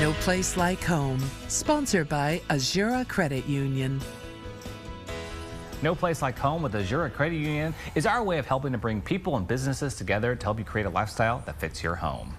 No place like home. Sponsored by Azura Credit Union. No place like home with Azura Credit Union is our way of helping to bring people and businesses together to help you create a lifestyle that fits your home.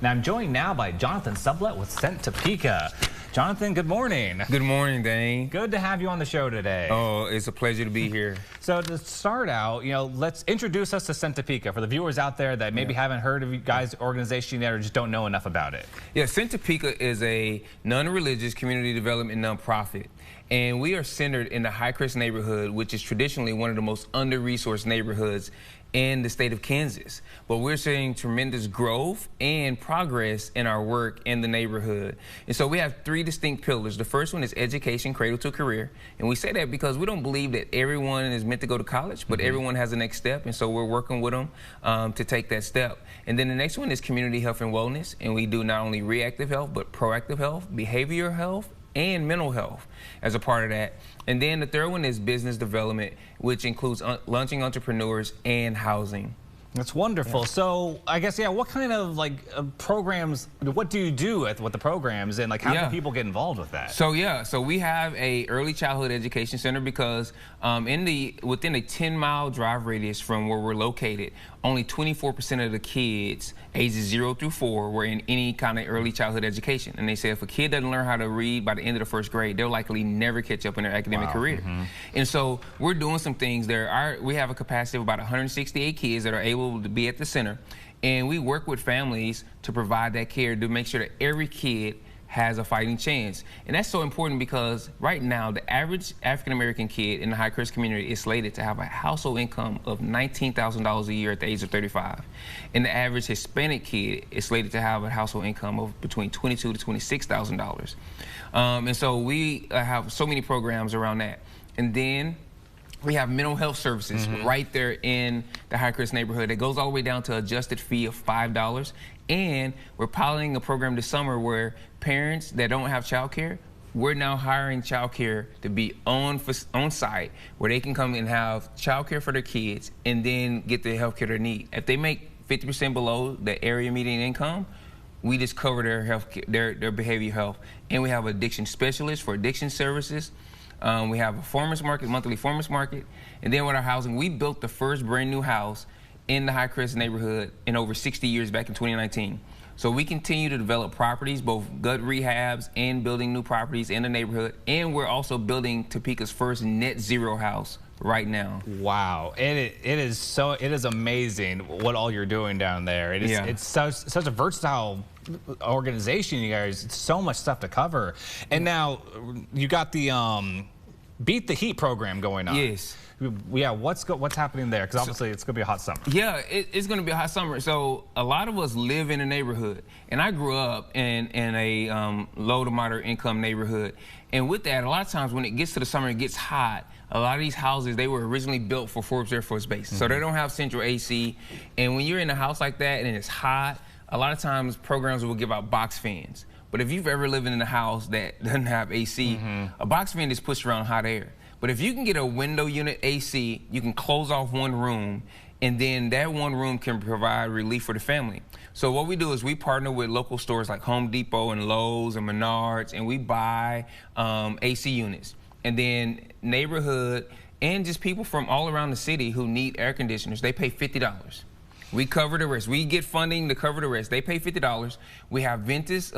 Now I'm joined now by Jonathan Sublett with KSNT Topeka. Jonathan, good morning. Good morning, Dane. Good to have you on the show today. Oh, it's a pleasure to be here. So to start out, let's introduce us to KSNT Topeka for the viewers out there that maybe haven't heard of you guys' organization yet or just don't know enough about it. Yeah, KSNT Topeka is a non-religious community development nonprofit. And we are centered in the Highcrest neighborhood, which is traditionally one of the most under-resourced neighborhoods in the state of Kansas. But we're seeing tremendous growth and progress in our work in the neighborhood. And so we have three distinct pillars. The first one is education, cradle to career. And we say that because we don't believe that everyone is meant to go to college, but everyone has a next step. And so we're working with them to take that step. And then the next one is community health and wellness. And we do not only reactive health, but proactive health, behavioral health, and mental health as a part of that. And then the third one is business development, which includes launching entrepreneurs and housing. That's wonderful. Yeah. So I guess, what kind of programs, what do you do with the programs and how can people get involved with that? So so we have a early childhood education center because within a 10-mile drive radius from where we're located, only 24% of the kids ages 0 through 4 were in any kind of early childhood education. And they say if a kid doesn't learn how to read by the end of the first grade, they'll likely never catch up in their academic career. And so we're doing some things there. We have a capacity of about 168 kids that are able to be at the center, and we work with families to provide that care to make sure that every kid has a fighting chance. And that's so important because right now the average African-American kid in the Highcrest community is slated to have a household income of $19,000 a year at the age of 35. And the average Hispanic kid is slated to have a household income of between $22,000 to $26,000. And so we have so many programs around that. And then we have mental health services right there in the Highcrest neighborhood. It goes all the way down to an adjusted fee of $5. And we're piloting a program this summer where parents that don't have child care, we're now hiring child care to be on site where they can come and have child care for their kids and then get the health care they need. If they make 50% below the area median income, we just cover their health care, their behavioral health. And we have addiction specialists for addiction services. We have a farmers market, monthly farmers market. And then with our housing, we built the first brand new house in the Highcrest neighborhood in over 60 years back in 2019. So we continue to develop properties, both gut rehabs and building new properties in the neighborhood. And we're also building Topeka's first net zero house right now. Wow, it is amazing what all you're doing down there. It's such a versatile organization, you guys. It's so much stuff to cover. And now you got the Beat the Heat program going on. Yes. Yeah, what's happening there? Because obviously it's going to be a hot summer. Yeah, it's going to be a hot summer. So a lot of us live in a neighborhood, and I grew up in a low to moderate income neighborhood. And with that, a lot of times when it gets to the summer, it gets hot. A lot of these houses, they were originally built for Forbes Air Force Base, so they don't have central AC. And when you're in a house like that and it's hot, a lot of times programs will give out box fans. But if you've ever lived in a house that doesn't have AC, a box fan is pushed around hot air. But if you can get a window unit AC, you can close off one room, and then that one room can provide relief for the family. So what we do is we partner with local stores like Home Depot and Lowe's and Menards, and we buy AC units. And then neighborhood and just people from all around the city who need air conditioners, they pay $50. We cover the rest. We get funding to cover the rest. They pay $50. We have Ventus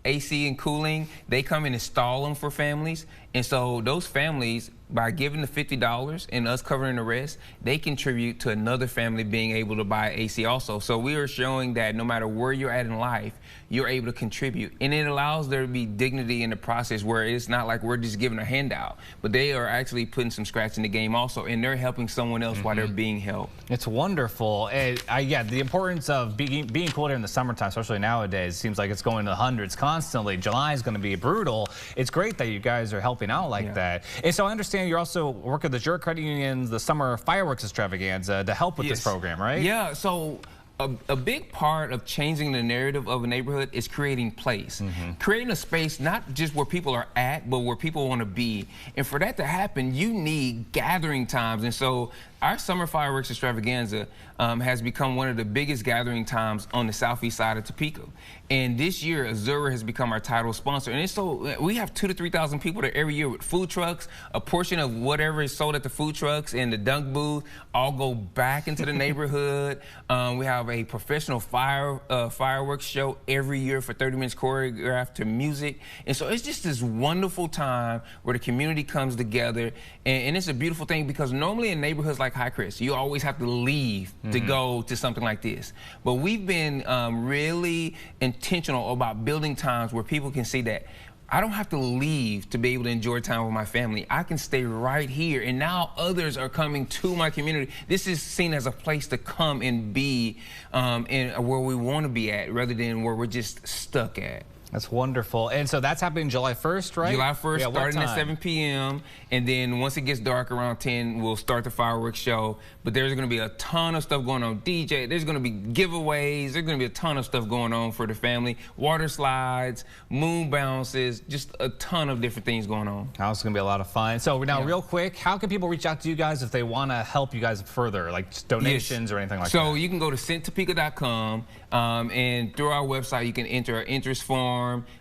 AC and cooling. They come and install them for families. And so those families, by giving the $50 and us covering the rest, they contribute to another family being able to buy AC also. So we are showing that no matter where you're at in life, you're able to contribute. And it allows there to be dignity in the process where it's not like we're just giving a handout, but they are actually putting some scratch in the game also, and they're helping someone else while they're being helped. It's wonderful. And yeah, the importance of being cool in the summertime, especially nowadays, seems like it's going to the hundreds constantly. July is going to be brutal. It's great that you guys are helping out like that. And so I understand you're also working with the Azura Credit Union, the summer fireworks extravaganza to help with this program, right? Yeah, so a big part of changing the narrative of a neighborhood is creating place. Creating a space not just where people are at, but where people want to be. And for that to happen, you need gathering times. And so our summer fireworks extravaganza has become one of the biggest gathering times on the southeast side of Topeka. And this year, Azura has become our title sponsor. And it's so we have 2,000 to 3,000 people there every year with food trucks. A portion of whatever is sold at the food trucks and the dunk booth all go back into the neighborhood. We have a professional fireworks show every year for 30 minutes choreographed to music. And so it's just this wonderful time where the community comes together. And it's a beautiful thing because normally in neighborhoods like Highcrest, you always have to leave to go to something like this. But we've been really intentional about building times where people can see that I don't have to leave to be able to enjoy time with my family. I can stay right here. And now others are coming to my community. This is seen as a place to come and be where we want to be at rather than where we're just stuck at. That's wonderful. And so that's happening July 1st, right? July 1st, starting at 7 p.m. And then once it gets dark around 10, we'll start the fireworks show. But there's going to be a ton of stuff going on. DJ, there's going to be giveaways. There's going to be a ton of stuff going on for the family. Water slides, moon bounces, just a ton of different things going on. It's going to be a lot of fun. So now real quick, how can people reach out to you guys if they want to help you guys further, like donations or anything like that? So you can go to CentTopeka.com and through our website, you can enter our interest form.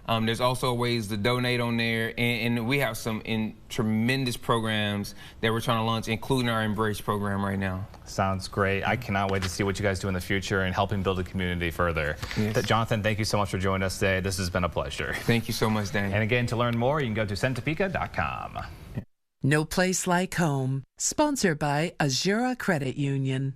There's also ways to donate on there, and we have some tremendous programs that we're trying to launch, including our Embrace program right now. Sounds great. I cannot wait to see what you guys do in the future and helping build a community further. Yes. Jonathan, thank you so much for joining us today. This has been a pleasure. Thank you so much, Dan. And again, to learn more, you can go to CentTopeka.com. No place like home. Sponsored by Azura Credit Union.